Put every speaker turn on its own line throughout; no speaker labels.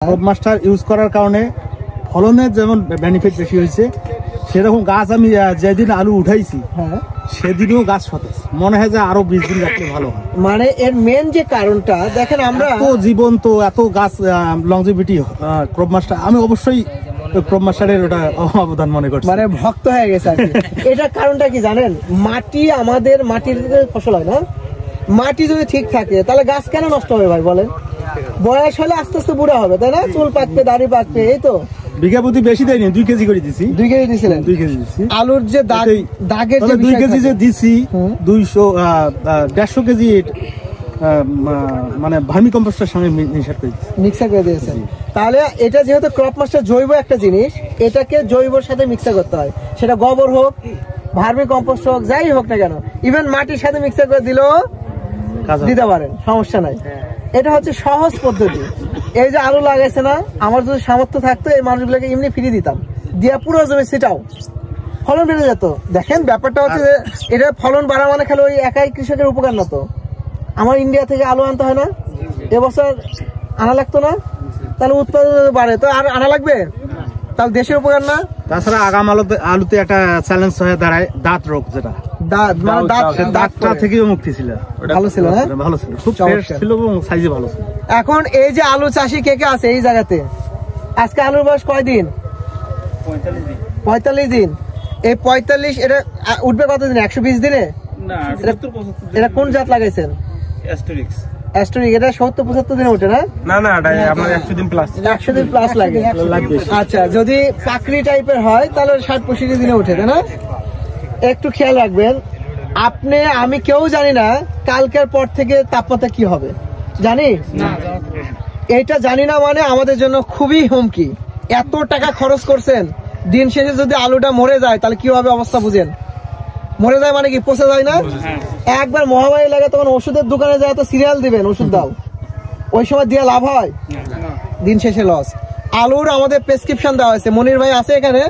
Crop master use করার কারণে ফলনের যেমন বেনিফিট বেশি হয়েছে, সেরকম গাছ আমি যেদিন আলু উঠাইছি সেদিনও গাছ সতেজ মনে হয় যে আরো 20 দিন রাখলে ভালো হয়।
মানে এর মেন যে কারণটা দেখেন, আমরা
এত জীবন্ত এত গাছ লংজিভিটি ক্রপ মাস্টার, আমি অবশ্যই ক্রপ মাস্টারের ওটা অবদান মনে করছি,
মানে ভক্ত হয়ে গেছে আর কি। এটার কারণটা কি জানেন? মাটি, আমাদের মাটির ফসল হয় না, মাটি যদি ঠিক থাকে তাহলে গাছ কেন নষ্ট হবে ভাই বলেন? বয়স হলে আস্তে আস্তে বুড়া হবে, তাই না? চুল পাকবে, দাড়ি পাকবে, এই তো।
বিঘা প্রতি বেশি দেয়নি, 2 কেজি করে দিছি।
2 কেজি দিছিলেন?
2 কেজি দিছি।
আলুর যে দাগের যে
2 কেজি যে দিছি, 150 কেজি মানে ভার্মি কম্পোস্টের সঙ্গে
মিক্সার করে দিয়েছেন। তাহলে এটা যেহেতু ক্রপ মাস্টার জৈব একটা জিনিস, এটাকে জৈবর সাথে মিক্সার করতে হয়, সেটা গোবর হোক, ভার্মি কম্পোস্ট হোক, যাই হোক না কেন, ইভেন মাটির সাথে মিক্সার করে দিলেও দিতে পারেন, সমস্যা নাই। এটা হচ্ছে সহজ পদ্ধতি। এই যে আলু লাগাইছে না, আমার যদি সামর্থ্য থাকতো এই মানুষগুলোকে এমনি ফিরিয়ে দিতাম, দিয়া পুরো জমি সেটাও ফলন বেড়ে যেত। দেখেন ব্যাপারটা হচ্ছে যে এটা ফলন বাড়া মানে খালি ওই একাই কৃষকের উপকার না তো, আমার ইন্ডিয়া থেকে আলু আনতে হয় না, এবছর আনা লাগতো না, তাহলে উৎপাদন বাড়ে তো আর আনা লাগবে, তাহলে দেশের উপকার না।
তাছাড়া আগাম আলুতে একটা চ্যালেঞ্জ হয়ে দাঁড়ায় দাঁত রোগ, যেটা দাঁতটা থেকেও মুক্তি ছিল,
ভালো ছিল, হ্যাঁ
ভালো ছিল, খুব ফ্রেশ ছিল এবং সাইজে ভালো ছিল।
এখন এই যে আলু চাষি কে কে আছে এই জায়গাতে, আজকে আলুর বয়স কয়দিন? 45 দিন। এই 45 এটা উঠবে কতদিন? 120 দিনে। এটা কোন জাত লাগাইছেন? অ্যাস্টরিক। এটা 70-75 দিনে ওঠে না?
না এটা আপনার 100 দিন প্লাস।
100 দিন প্লাস লাগে। আচ্ছা, যদি পাকড়ি টাইপের হয় তাহলে 60-65 দিনে ওঠে, তাই না? একটু খেয়াল রাখবেন, আপনি আমি কেউ জানি না কালকের পর থেকে তাপমাত্রা কি হবে, জানি না? এইটা জানি না মানে আমাদের জন্য খুবই হুমকি। এত টাকা খরচ করছেন, দিন শেষে যদি আলুটা মরে যায় তাহলে কি হবে অবস্থা বুঝেন? মরে যায় মানে কি, পচে যায় না? একবার মহামারী লাগে তখন ওষুধের দোকানে যায় তো সিরিয়াল দিবেন, ওষুধ দাও, ওই সময় দিয়ে লাভ হয়? দিন শেষে লস। আলুর আমাদের প্রেসক্রিপশন দেওয়া হয়েছে। মনির ভাই আছে এখানে?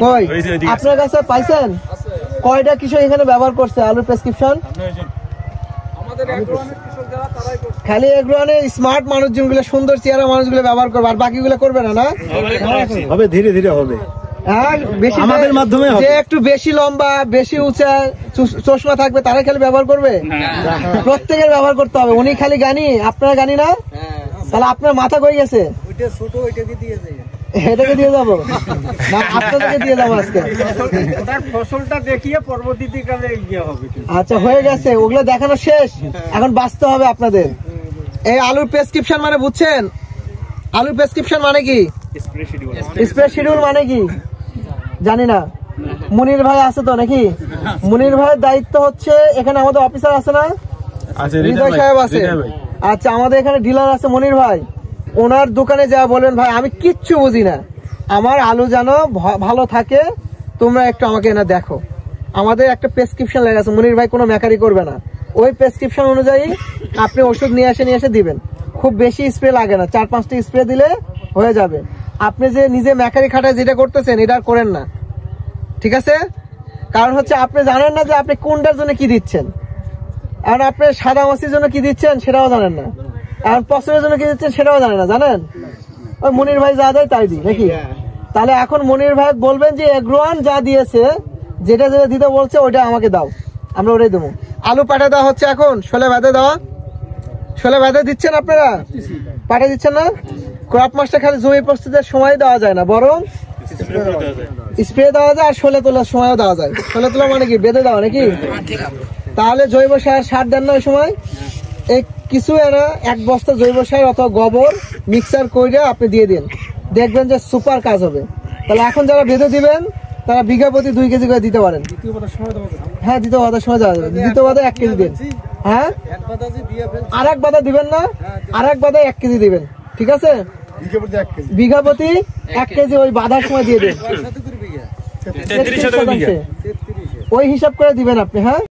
কই আপনার কাছে পাইছেন? কয়টা কৃষক এখানে ব্যবহার করছে আলুর প্রেসক্রিপশন? খালি এগ্রোয়ানের স্মার্ট মানুষজন গুলো, সুন্দর চেহারা মানুষগুলো ব্যবহার করবে, আর বাকিগুলো করবে না। না
হবে, ধীরে ধীরে হবে।
বেশি আমাদের মাধ্যমে যে একটু বেশি লম্বা, বেশি উঁচা, চশমা থাকবে তারা খালি ব্যবহার করবে? প্রত্যেকের ব্যবহার করতে হবে। উনি খালি গানি, আপনারা গানি না? তাহলে আপনার মাথা কই গেছে? এটাকে দিয়ে যাবো না, আপনাদেরকে দিয়ে যাবো আজকে।
ফসলটা দেখিয়ে পরবর্তীতে হবে।
আচ্ছা, হয়ে গেছে, ওগুলো দেখানো শেষ, এখন বাঁচতে হবে আপনাদের। এই আলুর প্রেসক্রিপশন মানে বুঝছেন? আলুর প্রেসক্রিপশন মানে কি? স্প্রে শিডিউল মানে কি জানি না। মুনির ভাই আছে তো নাকি? মুনির ভাইয়ের দায়িত্ব হচ্ছে, এখানে আমাদের অফিসার আছে না, হৃদয় সাহেব আছে। আচ্ছা, আমাদের এখানে ডিলার আছে মনির ভাই, ওনার দোকানে যা বলবেন, ভাই আমি কিচ্ছু বুঝি না, আমার আলু যেন ভালো থাকে, তোমরা একটু আমাকে এনে দেখো। আমাদের একটা প্রেসক্রিপশন লেখা আছে, মনির ভাই কোনো মেকারি করবে না, ওই প্রেসক্রিপশন অনুযায়ী আপনি ওষুধ নিয়ে এসে দিবেন। খুব বেশি স্প্রে লাগে না, 4-5টি স্প্রে দিলে হয়ে যাবে। আপনি যে নিজে মেকারি খাটায় যেটা করতেছেন এটা করেন না, ঠিক আছে? কারণ হচ্ছে আপনি জানেন না যে আপনি কোনটার জন্য কি দিচ্ছেন। আর আপনি সাদা মাছির জন্য কি দিচ্ছেন সেটাও জানেন না, আর পছন্দের জন্য কি দিচ্ছেন সেটাও জানেন না। জানেন ওই মনির ভাই যা দেয় তাই দিই নাকি? তাহলে এখন মনির ভাই বলবেন যে এগ্রোয়ান যা দিয়েছে, যেটা যেটা দিতে বলছে ওইটা আমাকে দাও, আমরা ওটাই দেবো। আলু পাঠা দেওয়া হচ্ছে এখন, শোলে ভাতে দেওয়া, শোলে ভাতে দিচ্ছেন আপনারা, পাঠা দিচ্ছেন না? ক্রপ মাস্টার খালি জমি প্রস্তুতের সময় দেওয়া যায় না, বরং স্প্রে দেওয়া যায় আর শোলে তোলার সময়ও দেওয়া যায়। শোলে তোলা মানে কি, বেঁধে দেওয়া নাকি? তাহলে জৈব সার দেন না ওই সময়? এই কিছু এরা 1 বস্তা জৈব সার অথবা গোবর মিক্সার করে আপনি দিয়ে দিন, দেখবেন যে সুপার কাজ হবে। তাহলে এখন যারা বেঁধে দিবেন তারা বিঘা প্রতি 2 কেজি করে দিতে পারেন। হ্যাঁ, দ্বিতীয় বাদার সময় যাওয়া যাবে, দ্বিতীয় বাদে 1 কেজি দিন। হ্যাঁ, আর এক বাদা দিবেন না, আর এক বাদে 1 কেজি দিবেন, ঠিক আছে? বিঘা প্রতি 1 কেজি ওই বাঁধার সময় দিয়ে দিন, ওই হিসাব করে দিবেন আপনি। হ্যাঁ।